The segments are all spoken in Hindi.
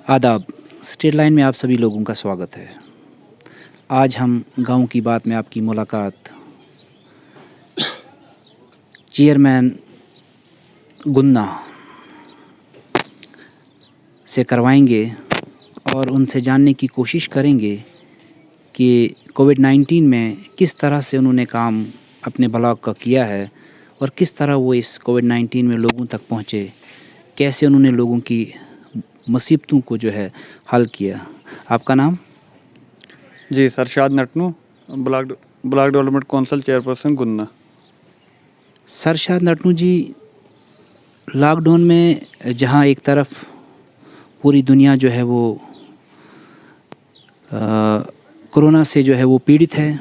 आदाब। स्टेट लाइन में आप सभी लोगों का स्वागत है। आज हम गांव की बात में आपकी मुलाकात चेयरमैन गुन्ना से करवाएंगे और उनसे जानने की कोशिश करेंगे कि कोविड-19 में किस तरह से उन्होंने काम अपने ब्लॉक का किया है और किस तरह वो इस कोविड-19 में लोगों तक पहुँचे, कैसे उन्होंने लोगों की मुसीबतों को जो है हल किया। आपका नाम? जी, सरशाद नटनू, ब्लॉक डेवलपमेंट काउंसिल चेयरपर्सन गुन्ना। सरशाद नटनू जी, लॉकडाउन में जहां एक तरफ पूरी दुनिया जो है वो कोरोना से जो है वो पीड़ित है,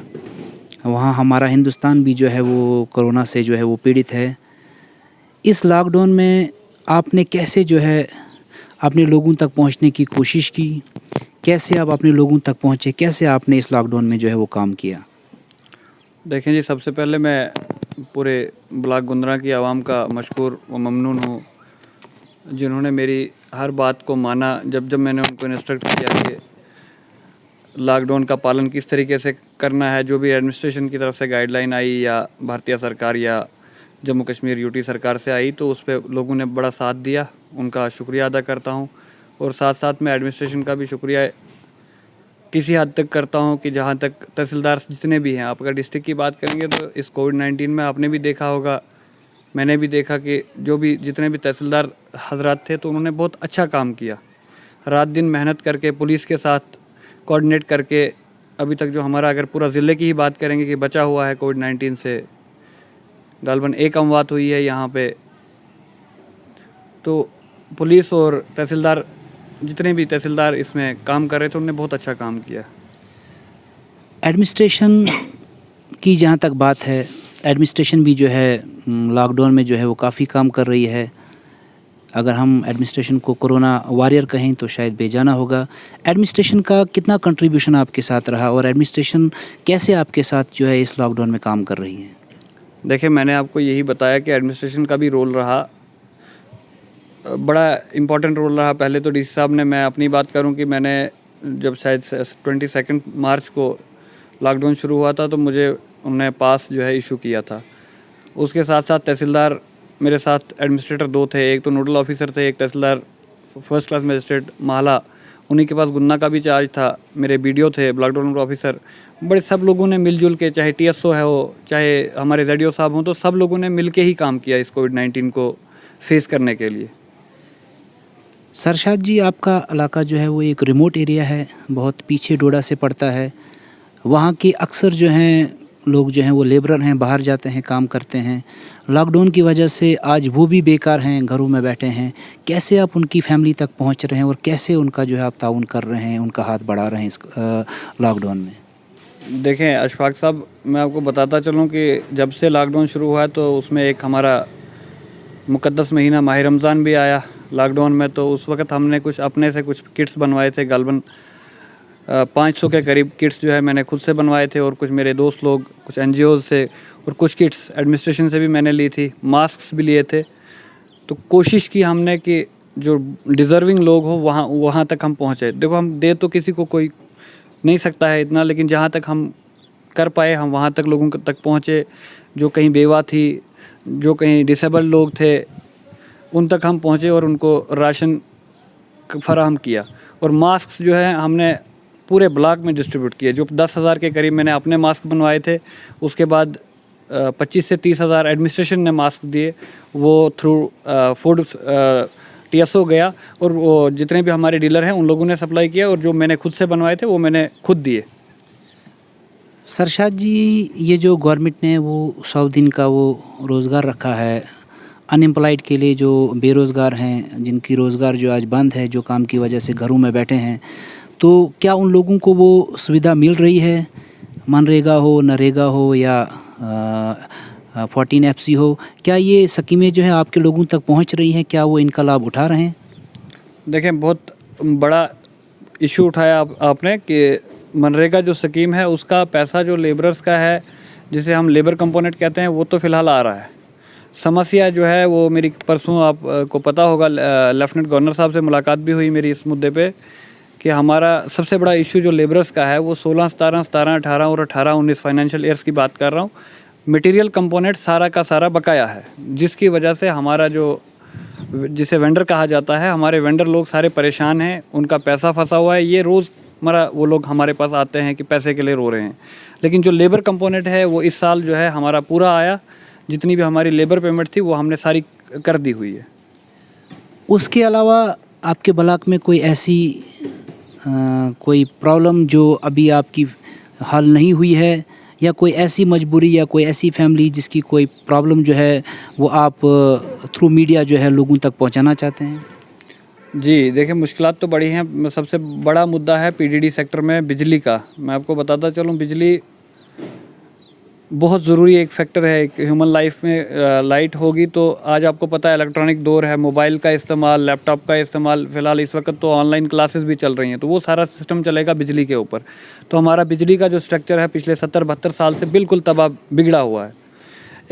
वहाँ हमारा हिंदुस्तान भी जो है वो कोरोना से जो है वो पीड़ित है। इस लॉकडाउन में आपने कैसे जो है अपने लोगों तक पहुंचने की कोशिश की, कैसे आप अपने लोगों तक पहुंचे, कैसे आपने इस लॉकडाउन में जो है वो काम किया? देखें जी, सबसे पहले मैं पूरे ब्लॉक गुंद्रा की आवाम का मशकूर व ममनून हूँ, जिन्होंने मेरी हर बात को माना। जब मैंने उनको इंस्ट्रक्ट किया कि लॉकडाउन का पालन किस तरीके से करना है, जो भी एडमिनिस्ट्रेशन की तरफ से गाइडलाइन आई या भारतीय सरकार या जम्मू कश्मीर यूटी सरकार से आई, तो उस पर लोगों ने बड़ा साथ दिया। उनका शुक्रिया अदा करता हूँ और साथ साथ मैं एडमिनिस्ट्रेशन का भी शुक्रिया किसी हद तक करता हूँ कि जहाँ तक तहसीलदार जितने भी हैं, आप अगर डिस्ट्रिक्ट की बात करेंगे तो इस कोविड-19 में आपने भी देखा होगा, मैंने भी देखा कि जितने भी तहसीलदार हजरात थे तो उन्होंने बहुत अच्छा काम किया। रात दिन मेहनत करके पुलिस के साथ कोऑर्डिनेट करके अभी तक जो हमारा, अगर पूरा ज़िले की ही बात करेंगे कि बचा हुआ है कोविड-19 से, गालबन एक अमवात हुई है यहाँ पे, तो पुलिस और तहसीलदार जितने भी तहसीलदार इसमें काम कर रहे थे उन्होंने बहुत अच्छा काम किया। एडमिनिस्ट्रेशन की जहाँ तक बात है, एडमिनिस्ट्रेशन भी जो है लॉकडाउन में जो है वो काफ़ी काम कर रही है। अगर हम एडमिनिस्ट्रेशन को कोरोना वॉरियर कहें तो शायद बेजाना होगा। एडमिनिस्ट्रेशन का कितना कंट्रीब्यूशन आपके साथ रहा और एडमिनिस्ट्रेशन कैसे आपके साथ जो है इस लॉकडाउन में काम कर रही है? देखिए, मैंने आपको यही बताया कि एडमिनिस्ट्रेशन का भी रोल रहा, बड़ा इम्पोर्टेंट रोल रहा। पहले तो डीसी साहब ने, मैं अपनी बात करूं कि मैंने जब शायद 22 मार्च को लॉकडाउन शुरू हुआ था तो मुझे उन्होंने पास जो है इशू किया था। उसके साथ साथ तहसीलदार मेरे साथ, एडमिनिस्ट्रेटर दो थे, एक तो नोडल ऑफिसर थे, एक तहसीलदार फर्स्ट क्लास मजिस्ट्रेट माला, उन्हीं के पास गुन्ना का भी चार्ज था, मेरे बीडीओ थे, ब्लॉक डेवलपमेंट ऑफिसर। बड़े सब लोगों ने मिलजुल के, चाहे टीएसओ है हो, चाहे हमारे जेडीओ साहब हों, तो सब लोगों ने मिल के ही काम किया इस कोविड-19 को फेस करने के लिए। सरशाद जी, आपका इलाका जो है वो एक रिमोट एरिया है, बहुत पीछे डोडा से पड़ता है। वहाँ के अक्सर जो हैं लोग जो हैं वो लेबरर हैं, बाहर जाते हैं, काम करते हैं। लॉकडाउन की वजह से आज वो भी बेकार हैं, घरों में बैठे हैं। कैसे आप उनकी फैमिली तक पहुँच रहे हैं और कैसे उनका जो है आप ताउन कर रहे हैं, उनका हाथ बढ़ा रहे हैं इस लॉकडाउन में? देखें अशफाक साहब, मैं आपको बताता चलूँ कि जब से लॉकडाउन शुरू हुआ है तो उसमें एक हमारा मुक़द्दस महीना माह रमज़ान भी आया लॉकडाउन में। तो उस वक़्त हमने कुछ अपने से कुछ किट्स बनवाए थे, गालबन 500 के करीब किट्स जो है मैंने खुद से बनवाए थे, और कुछ मेरे दोस्त लोग, कुछ एनजीओज़ से, और कुछ किट्स एडमिनिस्ट्रेशन से भी मैंने ली थी, मास्क्स भी लिए थे। तो कोशिश की हमने कि जो डिज़र्विंग लोग हो वहाँ तक हम पहुँचे। देखो, हम दे तो किसी को कोई नहीं सकता है इतना, लेकिन जहाँ तक हम कर पाए हम वहाँ तक लोगों तक पहुँचे। जो कहीं बेवा थी, जो कहीं डिसेबल लोग थे, उन तक हम पहुँचे और उनको राशन फराहम किया। और मास्क जो है हमने पूरे ब्लॉक में डिस्ट्रीब्यूट किए। जो 10,000 के करीब मैंने अपने मास्क बनवाए थे, उसके बाद 25 से 30,000 एडमिनिस्ट्रेशन ने मास्क दिए, वो थ्रू फूड टीएसओ गया, और वो जितने भी हमारे डीलर हैं उन लोगों ने सप्लाई किया, और जो मैंने खुद से बनवाए थे वो मैंने खुद दिए। सरशाद जी, ये जो गवर्नमेंट ने वो 100 दिन का वो रोज़गार रखा है अनएम्प्लॉयड के लिए, जो बेरोज़गार हैं, जिनकी रोज़गार जो आज बंद है, जो काम की वजह से घरों में बैठे हैं, तो क्या उन लोगों को वो सुविधा मिल रही है? मनरेगा हो, नरेगा हो या 14 FC हो, क्या ये स्कीमें जो है आपके लोगों तक पहुंच रही हैं? क्या वो इनका लाभ उठा रहे हैं? देखें, बहुत बड़ा इशू उठाया आपने कि मनरेगा जो स्कीम है उसका पैसा जो लेबरर्स का है, जिसे हम लेबर कंपोनेंट कहते हैं, वो तो फ़िलहाल आ रहा है, समस्या जो है वो मेरी परसों आपको पता होगा लेफ्टिनेंट गवर्नर साहब से मुलाकात भी हुई मेरी इस मुद्दे पे कि हमारा सबसे बड़ा इशू जो लेबरर्स का है वो 16, 17, 17, 18 और 18, 19 फाइनेंशियल ईयर्स की बात कर रहा हूँ। मटेरियल कंपोनेंट सारा का सारा बकाया है, जिसकी वजह से हमारा जो जिसे वेंडर कहा जाता है, हमारे वेंडर लोग सारे परेशान हैं, उनका पैसा फंसा हुआ है। ये रोज़मर्रा वो लोग हमारे पास आते हैं कि पैसे के लिए रो रहे हैं, लेकिन जो लेबर कंपोनेंट है वो इस साल जो है हमारा पूरा आया। जितनी भी हमारी लेबर पेमेंट थी वो हमने सारी कर दी हुई है। उसके अलावा आपके ब्लॉक में कोई ऐसी कोई प्रॉब्लम जो अभी आपकी हल नहीं हुई है, या कोई ऐसी मजबूरी या कोई ऐसी फैमिली जिसकी कोई प्रॉब्लम जो है वो आप थ्रू मीडिया जो है लोगों तक पहुंचाना चाहते हैं? जी, देखिए मुश्किलात तो बड़ी हैं। सबसे बड़ा मुद्दा है पीडीडी सेक्टर में बिजली का। मैं आपको बताता चलूँ, बिजली बहुत ज़रूरी एक फैक्टर है एक ह्यूमन लाइफ में। लाइट होगी तो आज आपको पता है इलेक्ट्रॉनिक दौर है, मोबाइल का इस्तेमाल, लैपटॉप का इस्तेमाल, फ़िलहाल इस वक्त तो ऑनलाइन क्लासेस भी चल रही हैं, तो वो सारा सिस्टम चलेगा बिजली के ऊपर। तो हमारा बिजली का जो स्ट्रक्चर है पिछले 70-72 साल से बिल्कुल तबाह बिगड़ा हुआ है।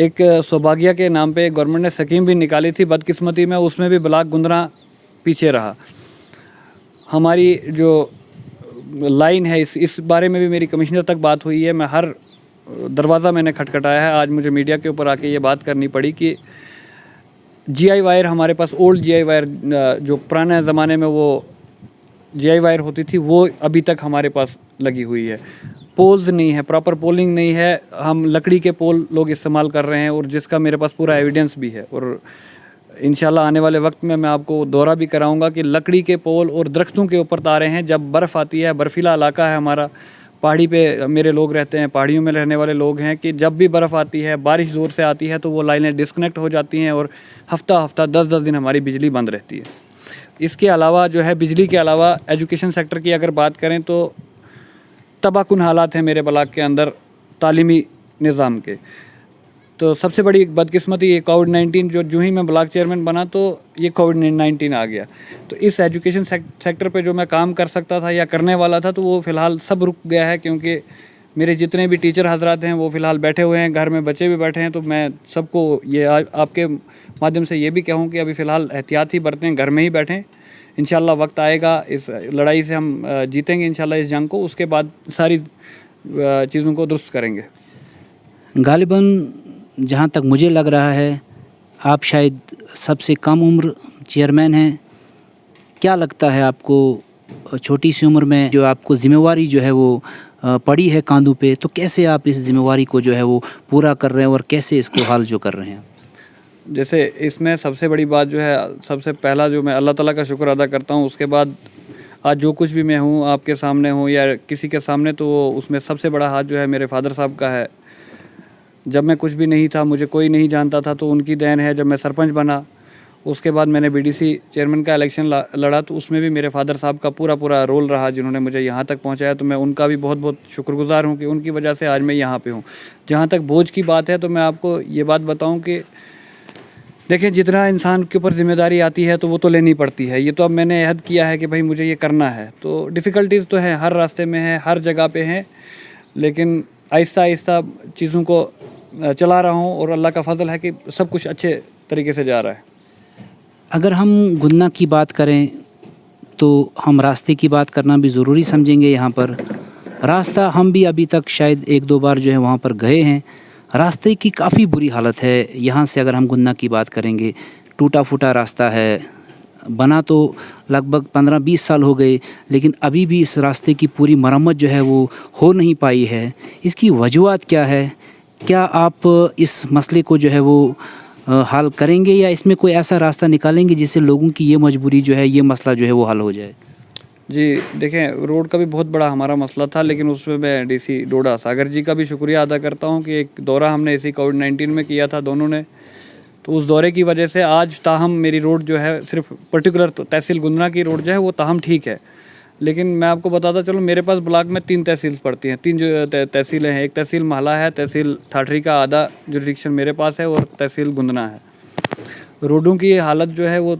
एक सौभाग्य के नाम पे गवर्नमेंट ने स्कीम भी निकाली थी, बदकिस्मती में उसमें भी ब्लॉक गुंदरा पीछे रहा। हमारी जो लाइन है इस बारे में भी मेरी कमिश्नर तक बात हुई है। मैं हर दरवाज़ा मैंने खटखटाया है। आज मुझे मीडिया के ऊपर आके ये बात करनी पड़ी कि जीआई वायर हमारे पास, ओल्ड जीआई वायर जो पुराने ज़माने में वो जीआई वायर होती थी, वो अभी तक हमारे पास लगी हुई है। पोल्स नहीं है, प्रॉपर पोलिंग नहीं है, हम लकड़ी के पोल लोग इस्तेमाल कर रहे हैं, और जिसका मेरे पास पूरा एविडेंस भी है। और इंशाल्लाह आने वाले वक्त में मैं आपको दौरा भी कराऊंगा कि लकड़ी के पोल और दरख्तों के ऊपर तारे हैं। जब बर्फ़ आती है, बर्फीला इलाका है हमारा, पहाड़ी पे मेरे लोग रहते हैं, पहाड़ियों में रहने वाले लोग हैं, कि जब भी बर्फ़ आती है, बारिश ज़ोर से आती है, तो वो लाइनें डिस्कनेक्ट हो जाती हैं और हफ्ता 10-10 दिन हमारी बिजली बंद रहती है। इसके अलावा जो है, बिजली के अलावा एजुकेशन सेक्टर की अगर बात करें तो तबाहकुन हालात हैं मेरे ब्लॉक के अंदर तालीमी निज़ाम के। तो सबसे बड़ी बदकिस्मती ये कोविड-19, जो ही मैं ब्लॉक चेयरमैन बना तो ये कोविड-19 आ गया। तो इस एजुकेशन सेक्टर पे जो मैं काम कर सकता था या करने वाला था, तो वो फ़िलहाल सब रुक गया है, क्योंकि मेरे जितने भी टीचर हजरात हैं वो फ़िलहाल बैठे हुए हैं, घर में बच्चे भी बैठे हैं। तो मैं सबको ये आपके माध्यम से ये भी कहूँ कि अभी फ़िलहाल एहतियात ही बरतें, घर में ही बैठें। इंशाल्लाह वक्त आएगा, इस लड़ाई से हम जीतेंगे इंशाल्लाह इस जंग को। उसके बाद सारी चीज़ों को दुरुस्त करेंगे। गालिबन जहाँ तक मुझे लग रहा है आप शायद सबसे कम उम्र चेयरमैन हैं। क्या लगता है आपको, छोटी सी उम्र में जो आपको ज़िम्मेवारी जो है वो पड़ी है कांधों पे, तो कैसे आप इस ज़िम्मेवारी को जो है वो पूरा कर रहे हैं और कैसे इसको हाल जो कर रहे हैं? जैसे इसमें सबसे बड़ी बात जो है, सबसे पहला जो मैं अल्लाह ताला का शुक्र अदा करता हूँ। उसके बाद आज जो कुछ भी मैं हूँ, आपके सामने हूँ या किसी के सामने, तो उसमें सबसे बड़ा हाथ जो है मेरे फादर साहब का है। जब मैं कुछ भी नहीं था, मुझे कोई नहीं जानता था, तो उनकी देन है। जब मैं सरपंच बना, उसके बाद मैंने बीडीसी चेयरमैन का इलेक्शन लड़ा, तो उसमें भी मेरे फादर साहब का पूरा रोल रहा, जिन्होंने मुझे यहाँ तक पहुँचाया। तो मैं उनका भी बहुत शुक्रगुज़ार हूँ कि उनकी वजह से आज मैं यहाँ पे हूँ। जहाँ तक बोझ की बात है, तो मैं आपको ये बात बताऊँ कि देखिए, जितना इंसान के ऊपर ज़िम्मेदारी आती है तो वो तो लेनी पड़ती है। ये तो अब मैंने अहद किया है कि भाई मुझे ये करना है। तो डिफ़िकल्टीज़ तो हैं, हर रास्ते में है, हर जगह पे हैं, लेकिन आहिस्ता चीज़ों को चला रहा हूँ और अल्लाह का फ़ज़ल है कि सब कुछ अच्छे तरीके से जा रहा है। अगर हम गुन्ना की बात करें तो हम रास्ते की बात करना भी ज़रूरी समझेंगे। यहाँ पर रास्ता हम भी अभी तक शायद 1-2 बार जो है वहाँ पर गए हैं। रास्ते की काफ़ी बुरी हालत है। यहाँ से अगर हम गुन्ना की बात करेंगे, टूटा फूटा रास्ता है, बना तो लगभग 15-20 साल हो गए, लेकिन अभी भी इस रास्ते की पूरी मरम्मत जो है वो हो नहीं पाई है। इसकी वजूहात क्या है? क्या आप इस मसले को जो है वो हल करेंगे, या इसमें कोई ऐसा रास्ता निकालेंगे जिससे लोगों की ये मजबूरी जो है, ये मसला जो है वो हल हो जाए? जी, देखें, रोड का भी बहुत बड़ा हमारा मसला था, लेकिन उसमें मैं डीसी डोडा सागर जी का भी शुक्रिया अदा करता हूं कि एक दौरा हमने इसी कोविड-19 में किया था दोनों ने। तो उस दौरे की वजह से आज ताहम मेरी रोड जो है, सिर्फ पर्टिकुलर तो तहसील गुंदना की रोड जो है वो ताहम ठीक है। लेकिन मैं आपको बताता चलूँ, मेरे पास ब्लॉक में 3 तहसील पड़ती हैं, 3 जो तहसीलें हैं। एक तहसील महला है, तहसील ठाठरी का आधा जुरिडिक्शन मेरे पास है, और तहसील गुंदना है। रोडों की हालत जो है वो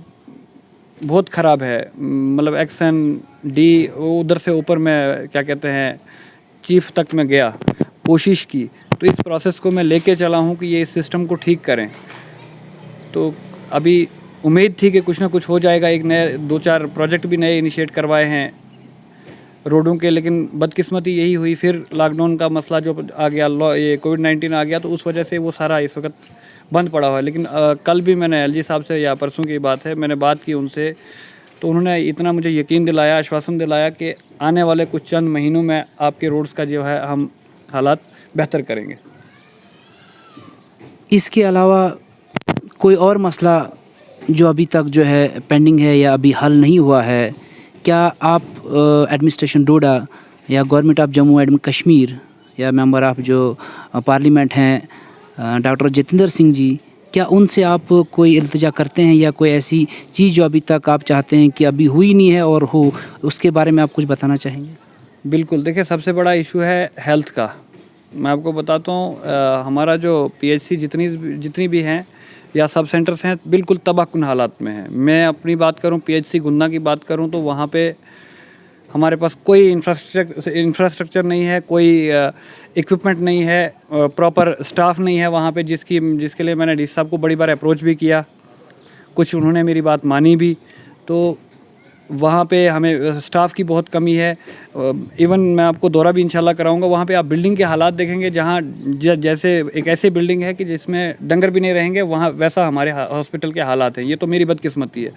बहुत ख़राब है। मतलब XND उधर से ऊपर मैं क्या कहते हैं चीफ तक मैं गया, कोशिश की। तो इस प्रोसेस को मैं लेके चला हूँ कि ये इस सिस्टम को ठीक करें। तो अभी उम्मीद थी कि कुछ ना कुछ हो जाएगा, एक नए 2-4 प्रोजेक्ट भी नए इनिशिएट करवाए हैं रोडों के, लेकिन बदकिस्मती यही हुई फिर लॉकडाउन का मसला जो आ गया, ये कोविड-19 आ गया, तो उस वजह से वो सारा इस वक्त बंद पड़ा हुआ है। लेकिन कल भी मैंने एलजी साहब से, या परसों की बात है, मैंने बात की उनसे, तो उन्होंने इतना मुझे यकीन दिलाया, आश्वासन दिलाया कि आने वाले कुछ चंद महीनों में आपके रोड्स का जो है हम हालात बेहतर करेंगे। इसके अलावा कोई और मसला जो अभी तक जो है पेंडिंग है या अभी हल नहीं हुआ है, क्या आप एडमिनिस्ट्रेशन डोडा या government of Jammu and Kashmir या मेंबर ऑफ जो पार्लियामेंट हैं डॉक्टर जितेंद्र सिंह जी, क्या उनसे आप कोई इल्तिजा करते हैं या कोई ऐसी चीज़ जो अभी तक आप चाहते हैं कि अभी हुई नहीं है और हो, उसके बारे में आप कुछ बताना चाहेंगे? बिल्कुल, देखिए सबसे बड़ा इशू है हेल्थ का। मैं आपको बताता हूँ, हमारा जो पीएचसी जितनी भी हैं या सब सेंटर्स हैं, बिल्कुल तबाहकुन हालात में हैं। मैं अपनी बात करूँ, पीएचसी गुन्ना की बात करूँ, तो वहाँ पे हमारे पास कोई इंफ्रास्ट्रक्चर नहीं है, कोई इक्विपमेंट नहीं है, प्रॉपर स्टाफ नहीं है वहाँ पे, जिसके लिए मैंने डीसी साहब को बड़ी बार अप्रोच भी किया, कुछ उन्होंने मेरी बात मानी भी। तो वहाँ पे हमें स्टाफ की बहुत कमी है। इवन मैं आपको दौरा भी इंशाल्लाह कराऊंगा, वहाँ पे आप बिल्डिंग के हालात देखेंगे, जहाँ जैसे एक ऐसी बिल्डिंग है कि जिसमें डंगर भी नहीं रहेंगे, वहाँ वैसा हमारे हॉस्पिटल के हालात हैं। ये तो मेरी बदकिस्मती है।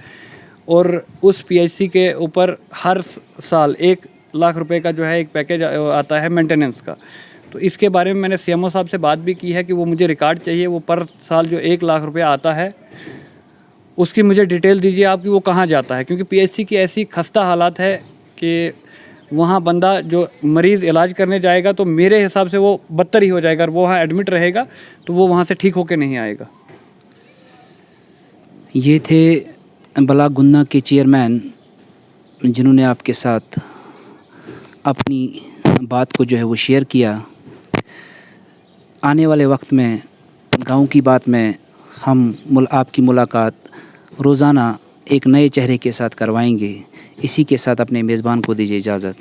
और उस पीएचसी के ऊपर हर साल 1 लाख रुपए का जो है एक पैकेज आता है मेंटेनेंस का। तो इसके बारे में मैंने सीएमओ साहब से बात भी की है कि वो मुझे रिकॉर्ड चाहिए, वो पर साल जो 1 लाख रुपया आता है उसकी मुझे डिटेल दीजिए आप कि वो कहाँ जाता है। क्योंकि पीएचसी की ऐसी खस्ता हालात है कि वहाँ बंदा जो मरीज़ इलाज करने जाएगा तो मेरे हिसाब से वो बदतर ही हो जाएगा, और वो वहाँ एडमिट रहेगा तो वो वहाँ से ठीक होकर नहीं आएगा। ये थे ब्लॉक गुन्ना के चेयरमैन, जिन्होंने आपके साथ अपनी बात को जो है वो शेयर किया। आने वाले वक्त में गांव की बात में हम आपकी मुलाकात रोज़ाना एक नए चेहरे के साथ करवाएंगे। इसी के साथ अपने मेज़बान को दीजिए इजाज़त।